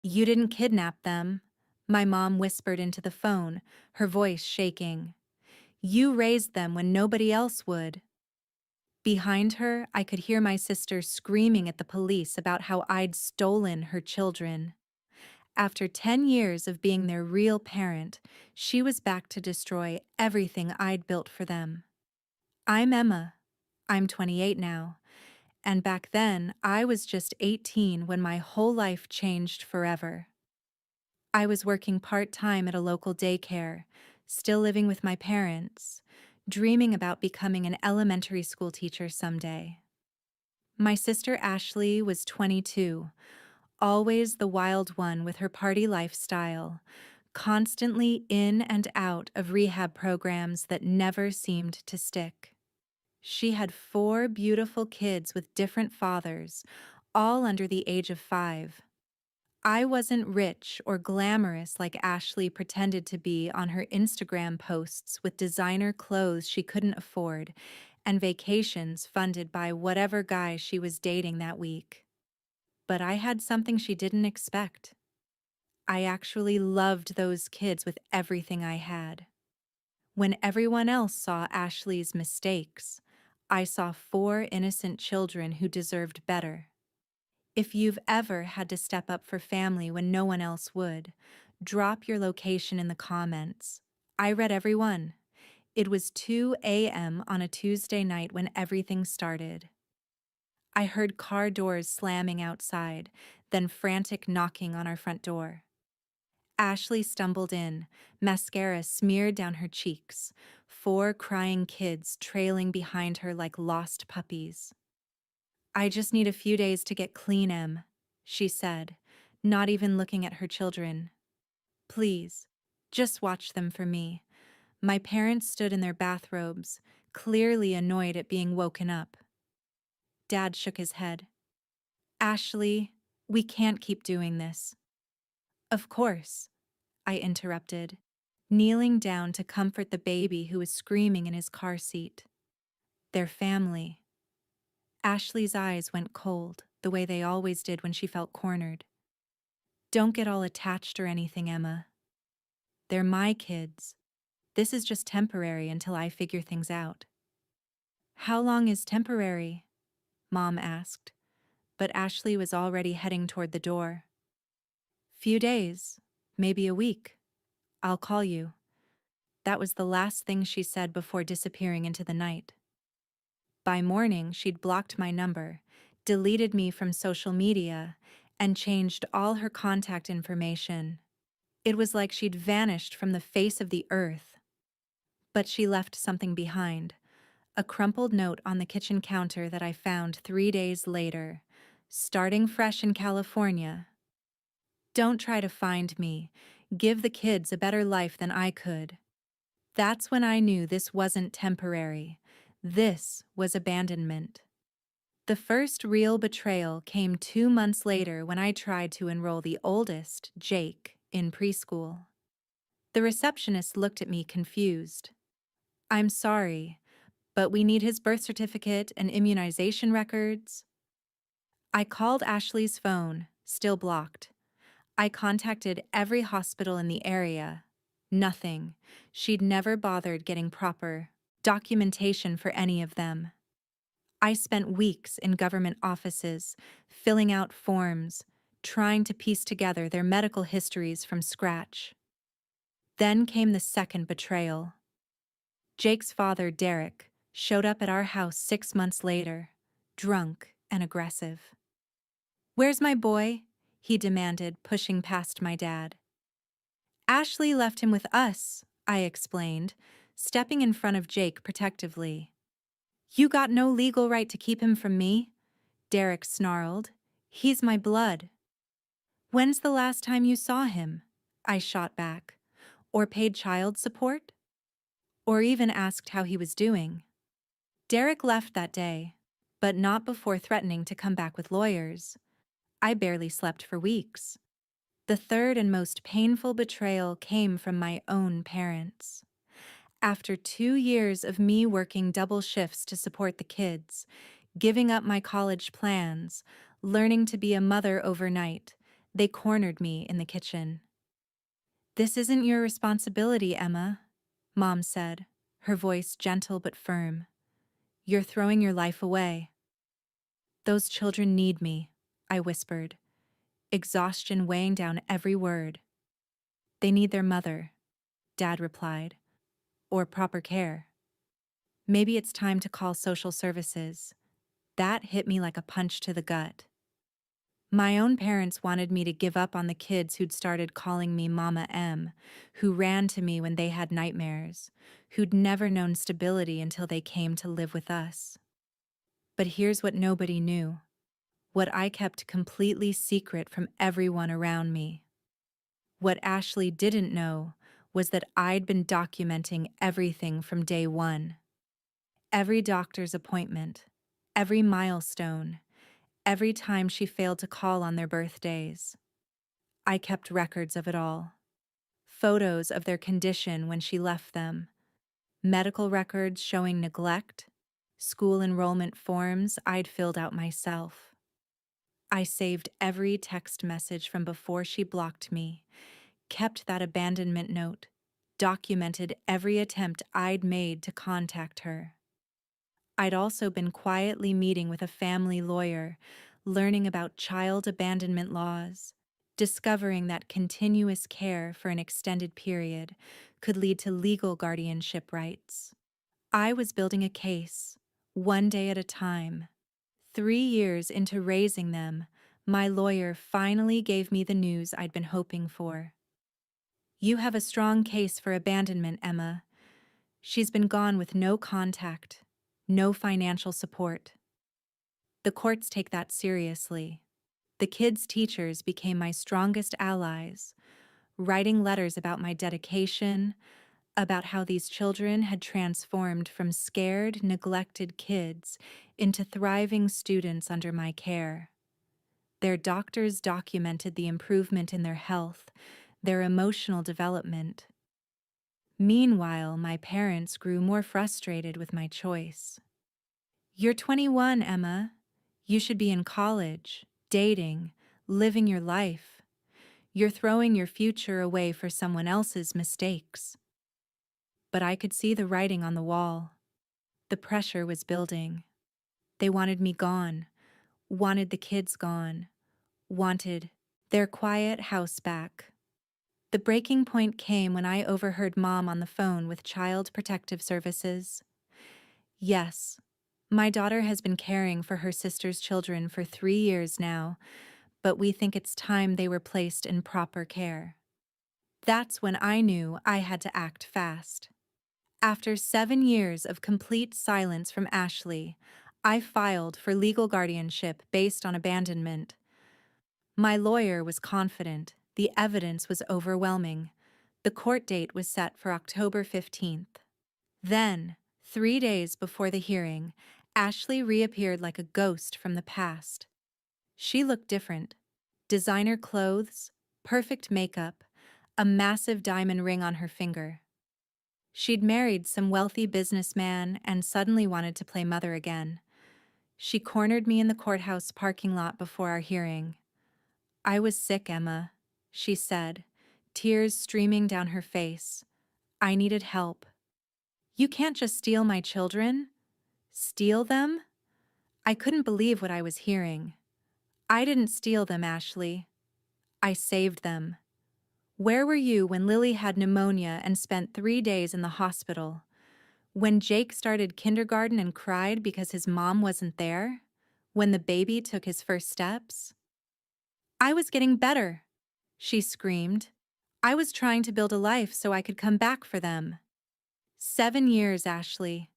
You didn't kidnap them, my mom whispered into the phone, her voice shaking. You raised them when nobody else would. Behind her, I could hear my sister screaming at the police about how I'd stolen her children. After 10 years of being their real parent, she was back to destroy everything I'd built for them. I'm Emma. I'm 28 now. And back then, I was just 18 when my whole life changed forever. I was working part-time at a local daycare, still living with my parents, dreaming about becoming an elementary school teacher someday. My sister Ashley was 22, always the wild one with her party lifestyle, constantly in and out of rehab programs that never seemed to stick. She had 4 beautiful kids with different fathers, all under the age of 5. I wasn't rich or glamorous like Ashley pretended to be on her Instagram posts with designer clothes she couldn't afford and vacations funded by whatever guy she was dating that week. But I had something she didn't expect. I actually loved those kids with everything I had. When everyone else saw Ashley's mistakes, I saw 4 innocent children who deserved better. If you've ever had to step up for family when no one else would, drop your location in the comments. I read every one. It was 2 a.m. on a Tuesday night when everything started. I heard car doors slamming outside, then frantic knocking on our front door. Ashley stumbled in, mascara smeared down her cheeks, 4 crying kids trailing behind her like lost puppies. I just need a few days to get clean, Em, she said, not even looking at her children. Please, just watch them for me. My parents stood in their bathrobes, clearly annoyed at being woken up. Dad shook his head. Ashley, we can't keep doing this. Of course, I interrupted, kneeling down to comfort the baby who was screaming in his car seat. Their family. Ashley's eyes went cold, the way they always did when she felt cornered. Don't get all attached or anything, Emma. They're my kids. This is just temporary until I figure things out. How long is temporary? Mom asked, but Ashley was already heading toward the door. Few days, maybe a week. I'll call you. That was the last thing she said before disappearing into the night. By morning, she'd blocked my number, deleted me from social media, and changed all her contact information. It was like she'd vanished from the face of the earth. But she left something behind, a crumpled note on the kitchen counter that I found 3 days later, starting fresh in California. Don't try to find me. Give the kids a better life than I could. That's when I knew this wasn't temporary. This was abandonment. The first real betrayal came 2 months later when I tried to enroll the oldest, Jake, in preschool. The receptionist looked at me confused. I'm sorry, but we need his birth certificate and immunization records. I called Ashley's phone, still blocked. I contacted every hospital in the area. Nothing. She'd never bothered getting proper documentation for any of them. I spent weeks in government offices, filling out forms, trying to piece together their medical histories from scratch. Then came the second betrayal. Jake's father, Derek, showed up at our house 6 months later, drunk and aggressive. Where's my boy? He demanded, pushing past my dad. Ashley left him with us, I explained, stepping in front of Jake protectively. You got no legal right to keep him from me, Derek snarled. He's my blood. When's the last time you saw him? I shot back. Or paid child support? Or even asked how he was doing. Derek left that day, but not before threatening to come back with lawyers. I barely slept for weeks. The third and most painful betrayal came from my own parents. After 2 years of me working double shifts to support the kids, giving up my college plans, learning to be a mother overnight, They cornered me in the kitchen. "This isn't your responsibility, Emma," Mom said, her voice gentle but firm. "You're throwing your life away." "Those children need me," I whispered, exhaustion weighing down every word. "They need their mother," Dad replied, "or proper care. Maybe it's time to call social services." That hit me like a punch to the gut. My own parents wanted me to give up on the kids who'd started calling me Mama M, who ran to me when they had nightmares, who'd never known stability until they came to live with us. But here's what nobody knew, what I kept completely secret from everyone around me. What Ashley didn't know was that I'd been documenting everything from day one. Every doctor's appointment, every milestone, every time she failed to call on their birthdays. I kept records of it all. Photos of their condition when she left them, medical records showing neglect, school enrollment forms I'd filled out myself. I saved every text message from before she blocked me, kept that abandonment note, documented every attempt I'd made to contact her. I'd also been quietly meeting with a family lawyer, learning about child abandonment laws, discovering that continuous care for an extended period could lead to legal guardianship rights. I was building a case, one day at a time. 3 years into raising them, my lawyer finally gave me the news I'd been hoping for. "You have a strong case for abandonment, Emma. She's been gone with no contact, no financial support." The courts take that seriously. The kids' teachers became my strongest allies, writing letters about my dedication, about how these children had transformed from scared, neglected kids into thriving students under my care. Their doctors documented the improvement in their health, their emotional development. Meanwhile, my parents grew more frustrated with my choice. "You're 21, Emma. You should be in college, dating, living your life. You're throwing your future away for someone else's mistakes." But I could see the writing on the wall. The pressure was building. They wanted me gone, wanted the kids gone, wanted their quiet house back. The breaking point came when I overheard Mom on the phone with Child Protective Services. "Yes, my daughter has been caring for her sister's children for 3 years now, but we think it's time they were placed in proper care." That's when I knew I had to act fast. After 7 years of complete silence from Ashley, I filed for legal guardianship based on abandonment. My lawyer was confident. The evidence was overwhelming. The court date was set for October 15th. Then, 3 days before the hearing, Ashley reappeared like a ghost from the past. She looked different. Designer clothes, perfect makeup, a massive diamond ring on her finger. She'd married some wealthy businessman and suddenly wanted to play mother again. She cornered me in the courthouse parking lot before our hearing. "I was sick, Emma," she said, tears streaming down her face. "I needed help." "You can't just steal my children." "Steal them?" I couldn't believe what I was hearing. "I didn't steal them, Ashley. I saved them. Where were you when Lily had pneumonia and spent 3 days in the hospital? When Jake started kindergarten and cried because his mom wasn't there? When the baby took his first steps?" "I was getting better," she screamed. "I was trying to build a life so I could come back for them." 7 years, Ashley.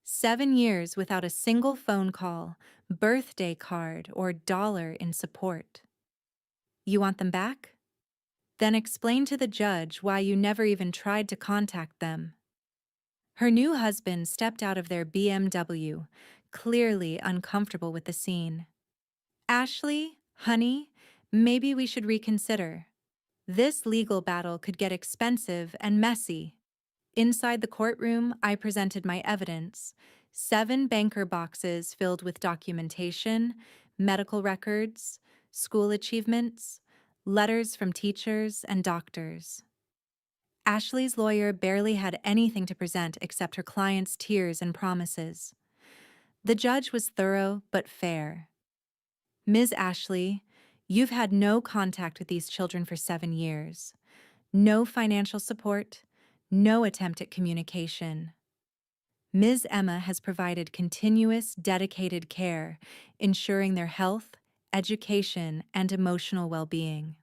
7 years without a single phone call, birthday card, or dollar in support. You want them back? Then explain to the judge why you never even tried to contact them. Her new husband stepped out of their BMW, clearly uncomfortable with the scene. "Ashley, honey, maybe we should reconsider. This legal battle could get expensive and messy." Inside the courtroom, I presented my evidence: 7 banker boxes filled with documentation, medical records, school achievements, letters from teachers and doctors. Ashley's lawyer barely had anything to present except her client's tears and promises. The judge was thorough but fair. Ms. Ashley, you've had no contact with these children for 7 years. No financial support, no attempt at communication. Ms. Emma has provided continuous, dedicated care, ensuring their health, education, and emotional well-being.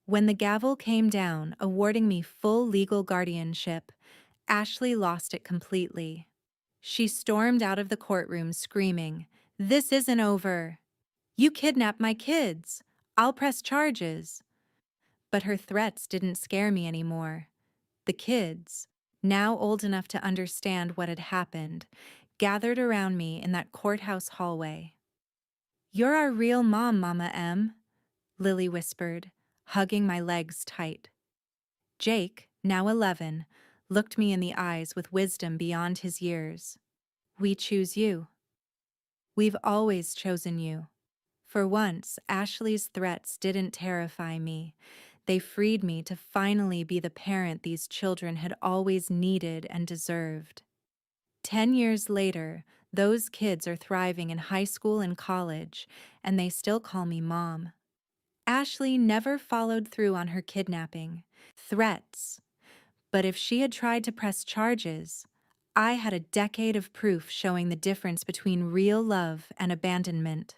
When the gavel came down, awarding me full legal guardianship, Ashley lost it completely. She stormed out of the courtroom screaming, "This isn't over! You kidnapped my kids! I'll press charges!" But her threats didn't scare me anymore. The kids, now old enough to understand what had happened, gathered around me in that courthouse hallway. "You're our real mom, Mama M," Lily whispered, hugging my legs tight. Jake, now 11, looked me in the eyes with wisdom beyond his years. "We choose you. We've always chosen you." For once, Ashley's threats didn't terrify me. They freed me to finally be the parent these children had always needed and deserved. 10 years later, those kids are thriving in high school and college, and they still call me Mom. Ashley never followed through on her kidnapping. Threats. But if she had tried to press charges, I had a decade of proof showing the difference between real love and abandonment.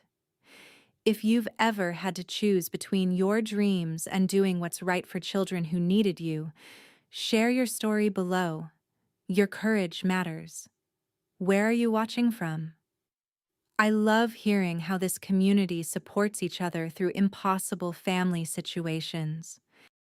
If you've ever had to choose between your dreams and doing what's right for children who needed you, share your story below. Your courage matters. Where are you watching from? I love hearing how this community supports each other through impossible family situations.